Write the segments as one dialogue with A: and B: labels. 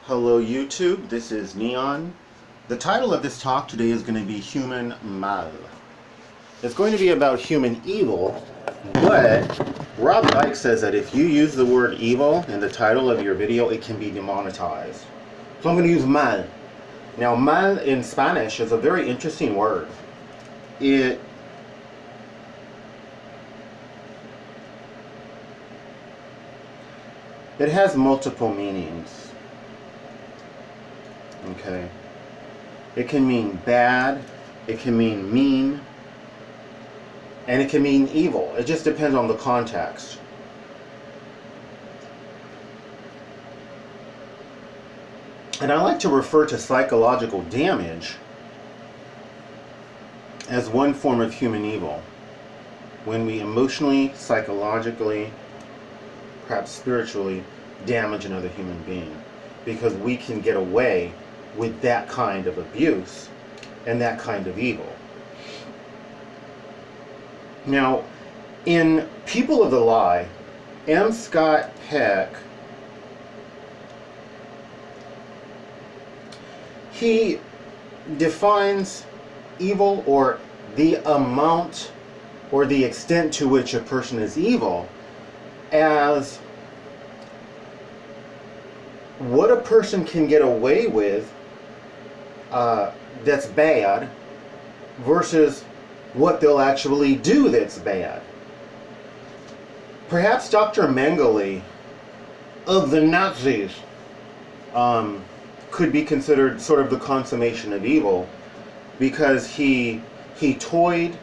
A: Hello YouTube, this is Neon. The title of this talk today is going to be Human Mal. It's going to be about human evil, but Rob Dyke says that if you use the word evil in the title of your video, it can be demonetized. So I'm going to use mal. Now mal in Spanish is a very interesting word. It has multiple meanings. Okay. It can mean bad, it can mean mean, and it can mean evil. It just depends on the context. And I like to refer to psychological damage as one form of human evil. When we emotionally, psychologically, perhaps spiritually damage another human being, because we can get away with that kind of abuse and that kind of evil. Now, in People of the Lie, M. Scott Peck, he defines evil, or the amount or the extent to which a person is evil, as what a person can get away with that's bad versus what they'll actually do that's bad. Perhaps Dr. Mengele of the Nazis could be considered sort of the consummation of evil, because he toyed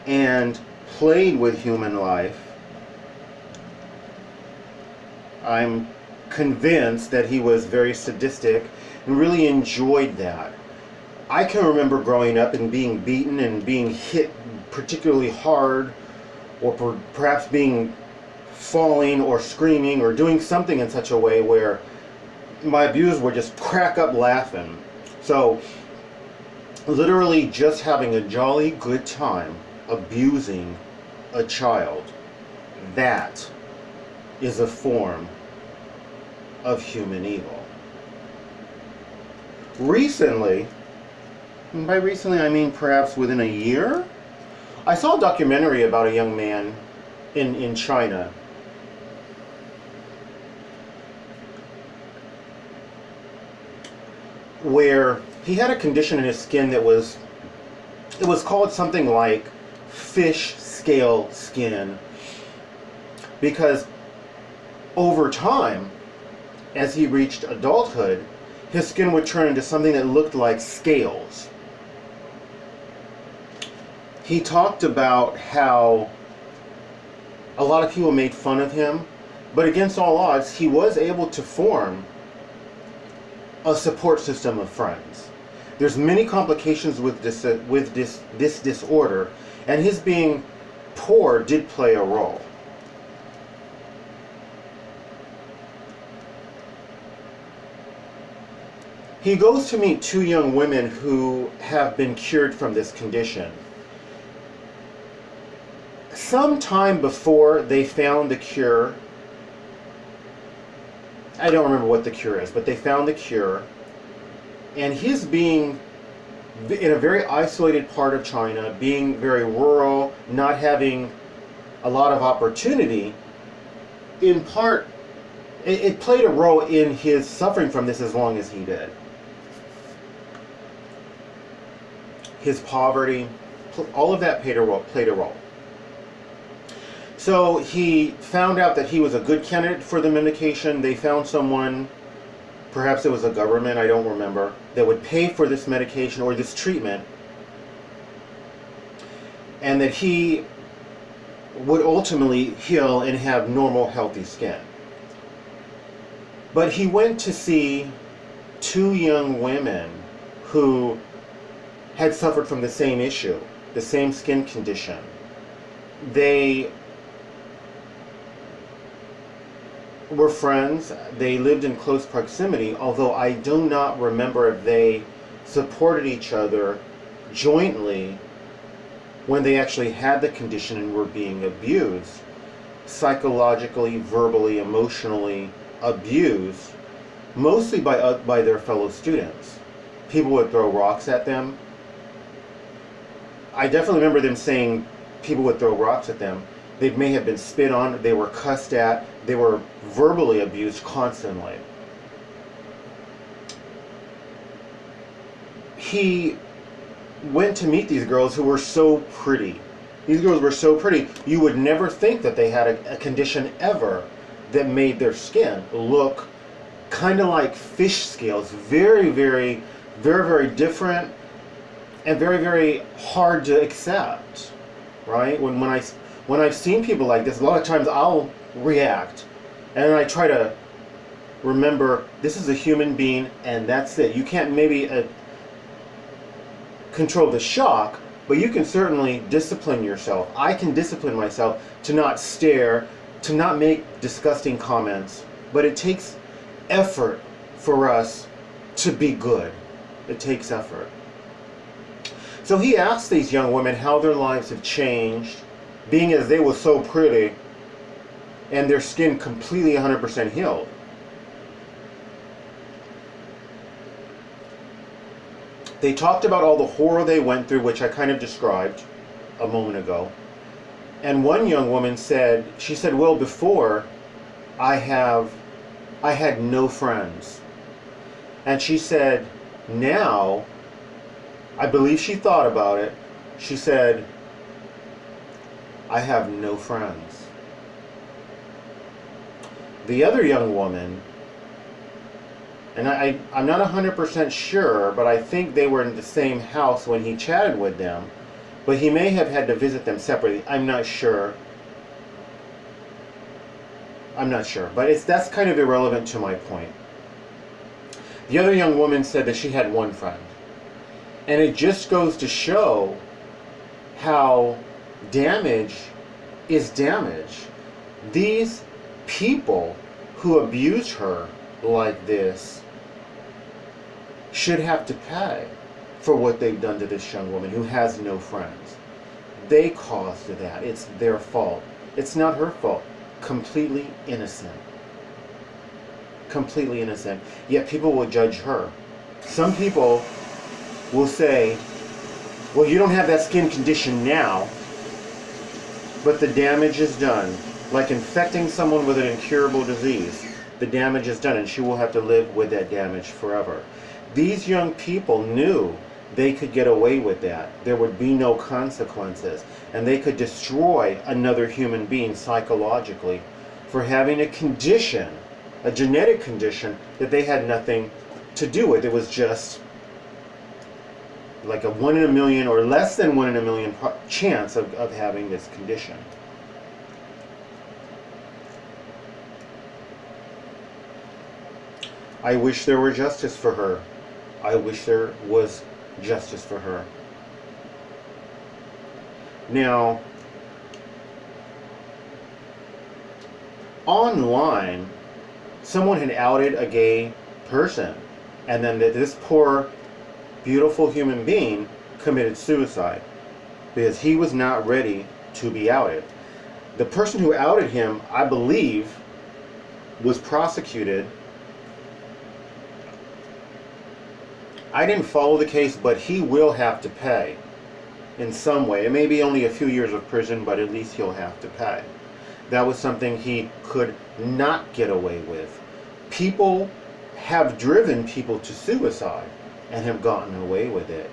A: and played with human life. I'm convinced that he was very sadistic and really enjoyed that. I can remember growing up and being beaten and being hit particularly hard, or perhaps falling or screaming or doing something in such a way where my abusers would just crack up laughing. So literally just having a jolly good time abusing a child, that is a form of human evil. Recently, and by recently I mean perhaps within a year, I saw a documentary about a young man in China where he had a condition in his skin that was called something like fish scale skin, because over time, as he reached adulthood, his skin would turn into something that looked like scales. He talked about how a lot of people made fun of him, but against all odds, he was able to form a support system of friends. There's many complications with this disorder, and his being poor did play a role. He goes to meet two young women who have been cured from this condition. Sometime before they found the cure, I don't remember what the cure is, but they found the cure, and his being in a very isolated part of China, being very rural, not having a lot of opportunity, in part, it played a role in his suffering from this as long as he did. His poverty, all of that played a role. So he found out that he was a good candidate for the medication. They found someone, perhaps it was a government, I don't remember, that would pay for this medication or this treatment, and that he would ultimately heal and have normal, healthy skin. But he went to see two young women who had suffered from the same issue, the same skin condition. They were friends, they lived in close proximity, although I do not remember if they supported each other jointly when they actually had the condition and were being abused, psychologically, verbally, emotionally abused mostly by their fellow students. People would throw rocks at them. I definitely remember them saying people would throw rocks at them. They may have been spit on, they were cussed at, they were verbally abused constantly. He went to meet these girls who were so pretty. These girls were so pretty, you would never think that they had a condition ever that made their skin look kind of like fish scales. Very, very, very, very different and very, very hard to accept, right? When I've seen people like this, a lot of times I'll react and I try to remember this is a human being and that's it. You can't maybe control the shock, but you can certainly discipline yourself. I can discipline myself to not stare, to not make disgusting comments, but it takes effort for us to be good. It takes effort. So he asked these young women how their lives have changed, being as they were so pretty and their skin completely 100% healed. They talked about all the horror they went through, which I kind of described a moment ago. And one young woman said, she said, well, before I had no friends. And she said, now, I believe she thought about it, she said, I have no friends. The other young woman, and I'm not 100% sure, but I think they were in the same house when he chatted with them, but he may have had to visit them separately. I'm not sure. But that's kind of irrelevant to my point. The other young woman said that she had one friend. And it just goes to show how damage is damage. These people who abuse her like this should have to pay for what they've done to this young woman who has no friends. They caused that. It's their fault. It's not her fault. Completely innocent. Completely innocent. Yet people will judge her. Some people will say, well, you don't have that skin condition now, but the damage is done. Like infecting someone with an incurable disease. The damage is done and she will have to live with that damage forever. These young people knew they could get away with that. There would be no consequences. And they could destroy another human being psychologically for having a condition, a genetic condition that they had nothing to do with. It was just like a 1 in a million or less than 1 in a million chance of having this condition. I wish there were justice for her. I wish there was justice for her. Now, online, someone had outed a gay person, and then this poor, beautiful human being committed suicide because he was not ready to be outed. The person who outed him, I believe, was prosecuted. I didn't follow the case, but he will have to pay in some way. It may be only a few years of prison, but at least he'll have to pay. That was something he could not get away with. People have driven people to suicide and have gotten away with it.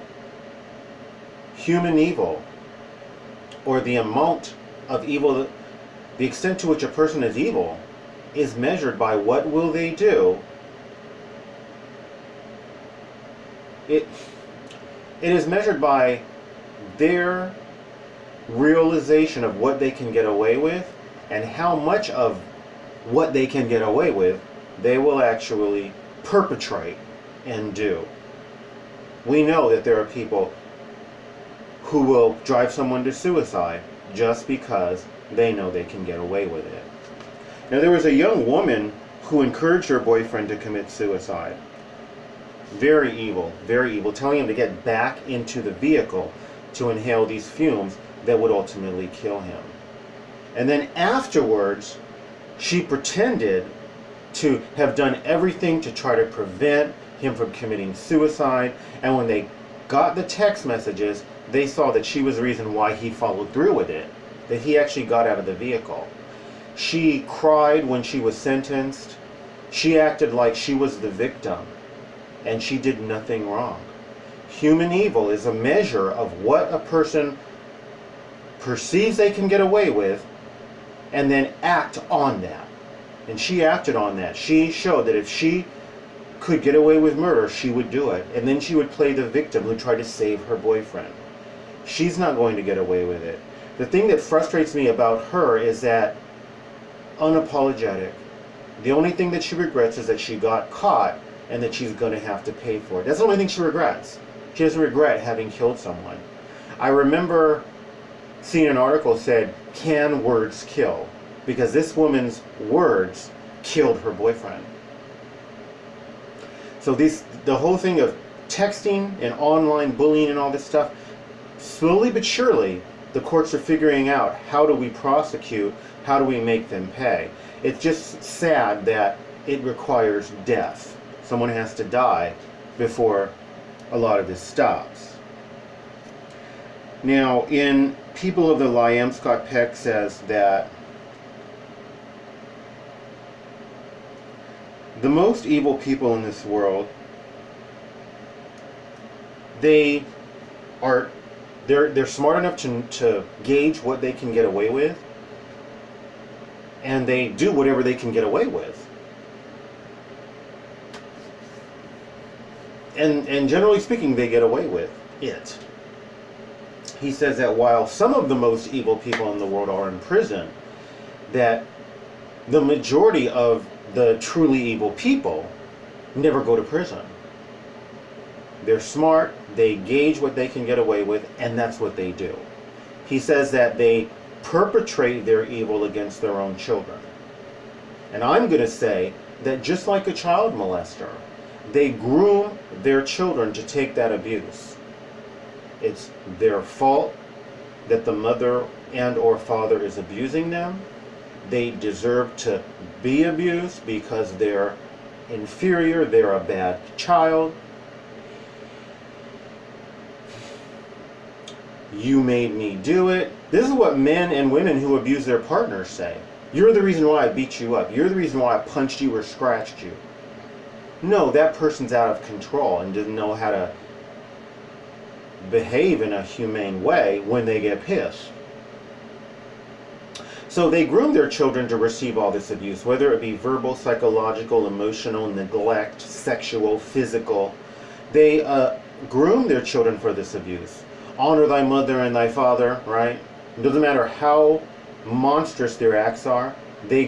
A: Human evil, or the amount of evil, the extent to which a person is evil, is measured by what will they do. It is measured by their realization of what they can get away with and how much of what they can get away with they will actually perpetrate and do. We know that there are people who will drive someone to suicide just because they know they can get away with it. Now, there was a young woman who encouraged her boyfriend to commit suicide. Very evil, telling him to get back into the vehicle to inhale these fumes that would ultimately kill him. And then afterwards, she pretended to have done everything to try to prevent him from committing suicide. And when they got the text messages, they saw that she was the reason why he followed through with it, that he actually got out of the vehicle. She cried when she was sentenced. She acted like she was the victim, and she did nothing wrong. Human evil is a measure of what a person perceives they can get away with, and then act on that. And she acted on that. She showed that if she could get away with murder, she would do it. And then she would play the victim who tried to save her boyfriend. She's not going to get away with it. The thing that frustrates me about her is that unapologetic. The only thing that she regrets is that she got caught and that she's going to have to pay for it. That's the only thing she regrets. She doesn't regret having killed someone. I remember seeing an article said, "Can words kill?" Because this woman's words killed her boyfriend. So the whole thing of texting and online bullying and all this stuff, slowly but surely, the courts are figuring out, how do we prosecute, how do we make them pay? It's just sad that it requires death. Someone has to die before a lot of this stops. Now, in People of the Lie, Scott Peck says that the most evil people in this world, they're smart enough to gauge what they can get away with, and they do whatever they can get away with. And generally speaking, they get away with it. He says that while some of the most evil people in the world are in prison, that the majority of the truly evil people never go to prison. They're smart, they gauge what they can get away with, and that's what they do. He says that they perpetrate their evil against their own children. And I'm going to say that just like a child molester, they groom their children to take that abuse. It's their fault that the mother and or father is abusing them. They deserve to be abused because they're inferior, they're a bad child. You made me do it. This is what men and women who abuse their partners say. You're the reason why I beat you up. You're the reason why I punched you or scratched you. No, that person's out of control and doesn't know how to behave in a humane way when they get pissed. So they groom their children to receive all this abuse, whether it be verbal, psychological, emotional, neglect, sexual, physical. They groom their children for this abuse. Honor thy mother and thy father, right? It doesn't matter how monstrous their acts are, they